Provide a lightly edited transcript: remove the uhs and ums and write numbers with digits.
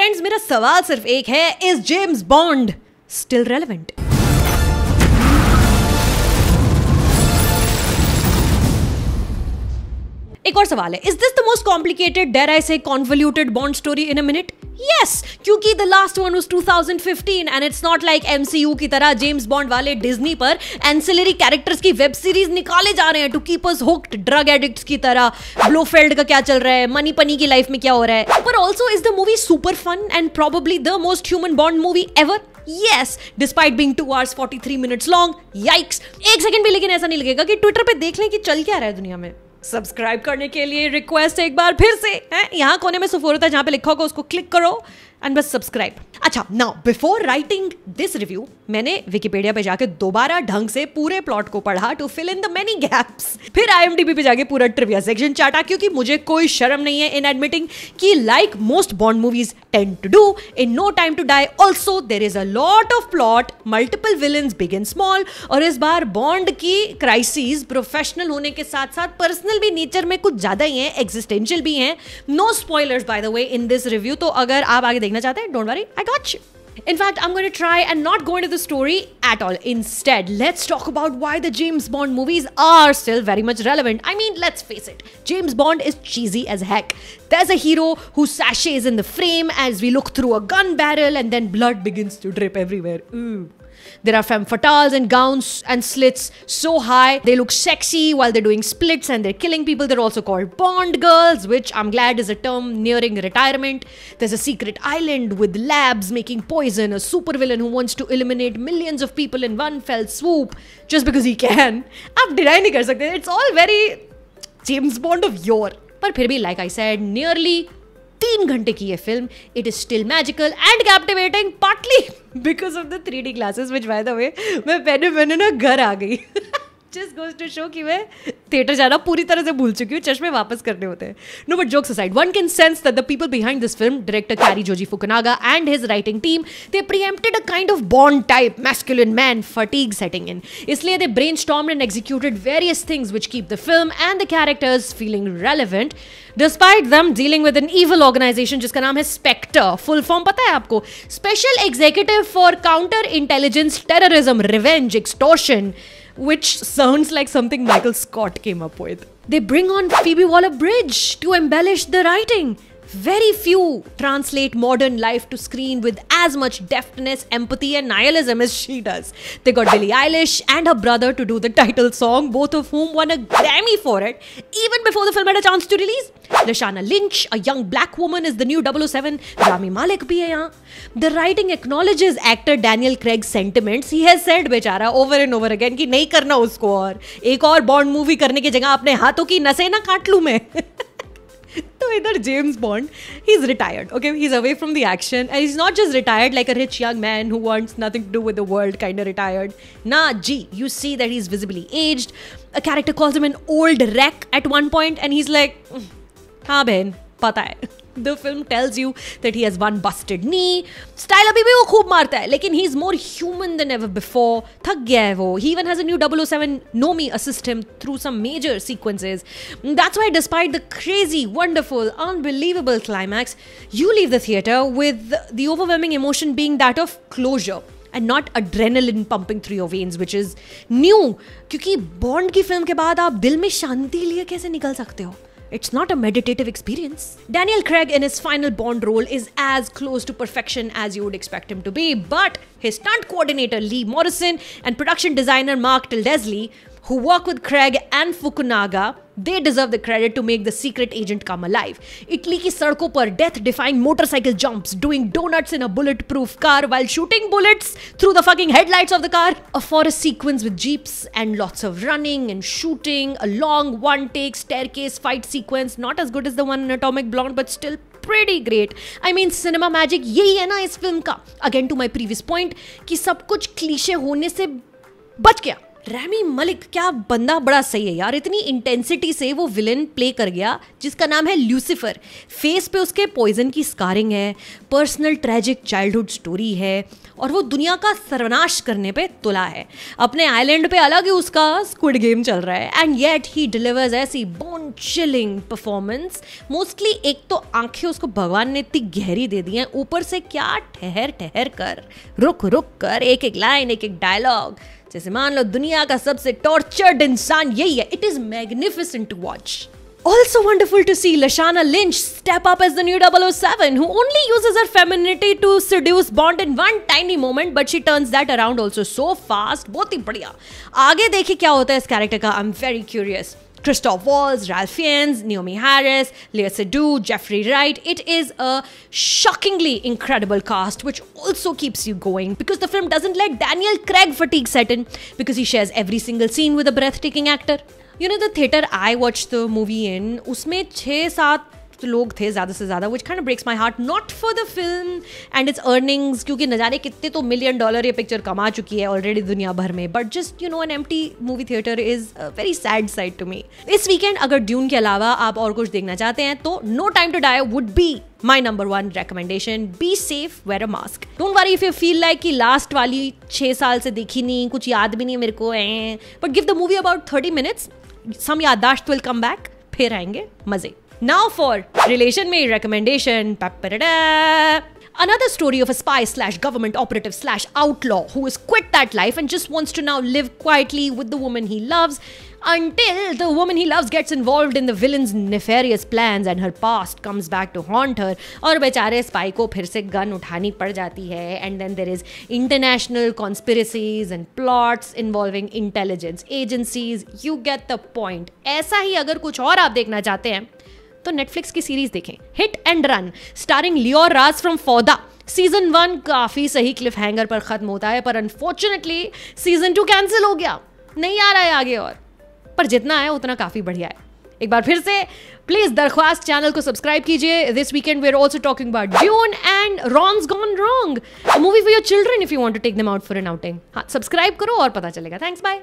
Friends, मेरा सवाल सिर्फ एक है, is James Bond still relevant? एक और सवाल है, is this the most complicated, dare I say convoluted Bond story in a minute? Yes, क्योंकि the last one was 2015 and it's not like MCU की तरह जेम्स बॉन्ड वाले Disney पर ancillary characters की वेब सीरीज निकाले जा रहे हैं to keep us hooked, drug addicts की तरह। ब्लोफेल्ड का क्या चल रहा है, मनी पनी की लाइफ में क्या हो रहा है। पर also is the movie super fun and probably the most human Bond movie ever? Yes, despite being 2 hours 43 minutes long. Yikes! एक सेकंड भी लेकिन ऐसा नहीं लगेगा कि ट्विटर पे देख लें कि चल क्या रहा है दुनिया में। सब्सक्राइब करने के लिए रिक्वेस्ट एक बार फिर से है, यहाँ कोने में सपोर्ट है जहां पे लिखा होगा उसको क्लिक करो एंड बस सब्सक्राइब। अच्छा, now before writing this review मैंने विकिपीडिया पे जाके दोबारा ढंग से पूरे प्लॉट को पढ़ा to fill in the many gaps. फिर IMDb पे जाके पूरा ट्रिविया सेक्शन चाटा, क्योंकि मुझे कोई शर्म नहीं है इन एडमिटिंग कि like most Bond movies tend to do in No Time to Die also there is a lot of plot, multiple villains big and small, और इस बार बॉन्ड की क्राइसिस प्रोफेशनल होने के साथ साथ पर्सनल भी नेचर में कुछ ज्यादा ही है, एग्जिस्टेंशियल भी है। No spoilers by the way in this review, तो अगर आप आगे देखना चाहते हैं, don't worry, I got you. In fact, I'm going to try and not go into the story at all. Instead, let's talk about why the James Bond movies are still very much relevant. I mean, let's face it, James Bond is cheesy as heck. There's a hero who sashays in the frame as we look through a gun barrel and then blood begins to drip everywhere. Ooh. There are femme fatales and gowns and slits so high they look sexy while they're doing splits and they're killing people. They're also called Bond girls, which I'm glad is a term nearing retirement. There's a secret island with labs making poison, a supervillain who wants to eliminate millions of people in one fell swoop just because he can. आप deny नहीं कर सकते. It's all very James Bond of yore. पर फिर भी, like I said, nearly 3 घंटे की ये film, it is still magical and captivating, partly because of the 3D glasses, which bye the वे मैं पहने ना घर आ गई। Just goes to show कि मैं थिएटर जाना पूरी तरह से भूल चुकी हूँ, चश्मे वापस करने होते हैं। No, but jokes aside, one can sense that the people behind this film, director Cary Joji Fukunaga and his writing team, they preempted a kind of Bond type masculine man fatigue setting in. इसलिए they brainstormed and executed various things which keep the film and the characters feeling relevant, despite them dealing with an evil organization जिसका नाम है Spectre. Full form पता है आपको? Special Executive for Counter Intelligence Terrorism Revenge Extortion, which sounds like something Michael Scott came up with. They bring on Phoebe Waller-Bridge to embellish the writing. Very few translate modern life to screen with as much deftness, empathy and nihilism as she does. They got Billie Eilish and her brother to do the title song, both of whom won a Grammy for it, even before the film had a chance to release. Lashana Lynch, a young black woman, is the new 007. Rami Malek bhi hai yahan. The writing acknowledges actor Daniel Craig's sentiments. He has said, बेचारा, over and over again कि नहीं करना उसको, और एक और bond movie करने की जगह अपने हाथों की नसें ना काट लूं मैं। तो इधर James bond, he's retired, okay? He's away from the action and he's not just retired like a rich young man who wants nothing to do with the world kind of retired. Nah, gee, you see that he's visibly aged. A character calls him an old wreck at one point and he's like, हाँ बहन, पता है. The film tells you that he has one busted knee. Style अभी भी वो खूब मारता है, लेकिन he's more human than ever before. थक गया है वो. He even has a new 007 Nomi assist him through some major sequences. That's why despite the crazy, wonderful, unbelievable climax, you leave the theater with the overwhelming emotion being that of closure and not adrenaline pumping through your veins, which is new. क्योंकि bond की film के बाद आप दिल में शांति लिए कैसे निकल सकते हो? It's not a meditative experience. Daniel Craig in his final Bond role is as close to perfection as you would expect him to be, but his stunt coordinator Lee Morrison and production designer Mark Tildesley, who work with Craig and Fukunaga, they deserve the credit to make the secret agent come alive. Italy की सड़कों पर death-defying motorcycle jumps, doing donuts in a bulletproof car while shooting bullets through the fucking headlights of the car. A forest sequence with jeeps and lots of running and shooting. A long one-take staircase fight sequence, not as good as the one in Atomic Blonde, but still pretty great. I mean, cinema magic यही है ना इस film का. Again to my previous point कि सब कुछ cliché होने से बच गया. रैमी मलिक क्या बंदा बड़ा सही है यार, इतनी इंटेंसिटी से वो विलन प्ले कर गया जिसका नाम है ल्यूसीफर। फेस पे उसके पॉइजन की स्कारिंग है, पर्सनल ट्रेजिक चाइल्डहुड स्टोरी है और वो दुनिया का सर्वनाश करने पे तुला है। अपने आइलैंड पे अलग ही उसका स्क्विड गेम चल रहा है एंड येट ही डिलीवर्स ऐसी बोन चिलिंग परफॉर्मेंस। मोस्टली एक तो आंखें उसको भगवान ने इतनी गहरी दे दी हैं, ऊपर से क्या ठहर ठहर कर, रुक रुक कर एक एक लाइन, एक एक डायलॉग, जैसे मान लो दुनिया का सबसे टॉर्चर्ड इंसान यही है। It is magnificent to watch. Also wonderful to see Lashana Lynch step up as the new 007, who only uses her femininity to seduce Bond in one tiny moment, but she turns that around also so fast. बहुत ही बढ़िया. आगे देखिए क्या होता है इस character का. I'm very curious. Christoph Waltz, Ralph Fiennes, Naomi Harris, Lea Seydoux, Jeffrey Wright. It is a shockingly incredible cast, which also keeps you going because the film doesn't let Daniel Craig fatigue set in because he shares every single scene with a breathtaking actor. You know, the theater I watched the movie in, उसमें 6-7 लोग थे ज़्यादा से ज़्यादा, which kind of breaks my heart, not for the film and its earnings, क्योंकि न जाने कितने तो $1 million ये पिक्चर कमा चुकी है ऑलरेडी दुनिया भर में, but just you know an empty movie theater is a very sad sight to me. इस वीकेंड अगर ड्यून के अलावा आप और कुछ देखना चाहते हैं तो No Time to Die would be my number 1 recommendation. Be safe, wear a mask. Don't worry if you feel like कि लास्ट वाली 6 साल से देखी नहीं, कुछ याद भी नहीं मेरे को है, but give the movie about 30 minutes, some याददाश्त will come back, फिर आएंगे मजे. Now for relation में recommendation. Another story of a spy/government operative/outlaw who has quit that life and just wants to now live quietly with the woman he loves until the woman he loves gets involved in the villain's nefarious plans and her past comes back to haunt her. और बेचारे spy को फिर से gun उठानी पड़ जाती है and then there is international conspiracies and plots involving intelligence agencies. You get the point. ऐसा ही अगर कुछ और आप देखना चाहते हैं तो नेटफ्लिक्स की सीरीज देखें, hit and run, starring लियोर Raj from फौदा. Season 1 काफी सही क्लिफ हैंगर पर खत्म होता है, पर अनफॉर्चुनेटली सीजन 2 कैंसिल हो गया, नहीं आ रहा है आगे और, पर जितना है उतना काफी बढ़िया है. एक बार फिर से प्लीज दरख्वास्त चैनल को सब्सक्राइब कीजिए. This weekend we are also talking about Dune and Ron's Gone Wrong, a movie for your children if you want to take them out for an outing. हाँ, सब्सक्राइब करो और पता चलेगा. Thanks, bye.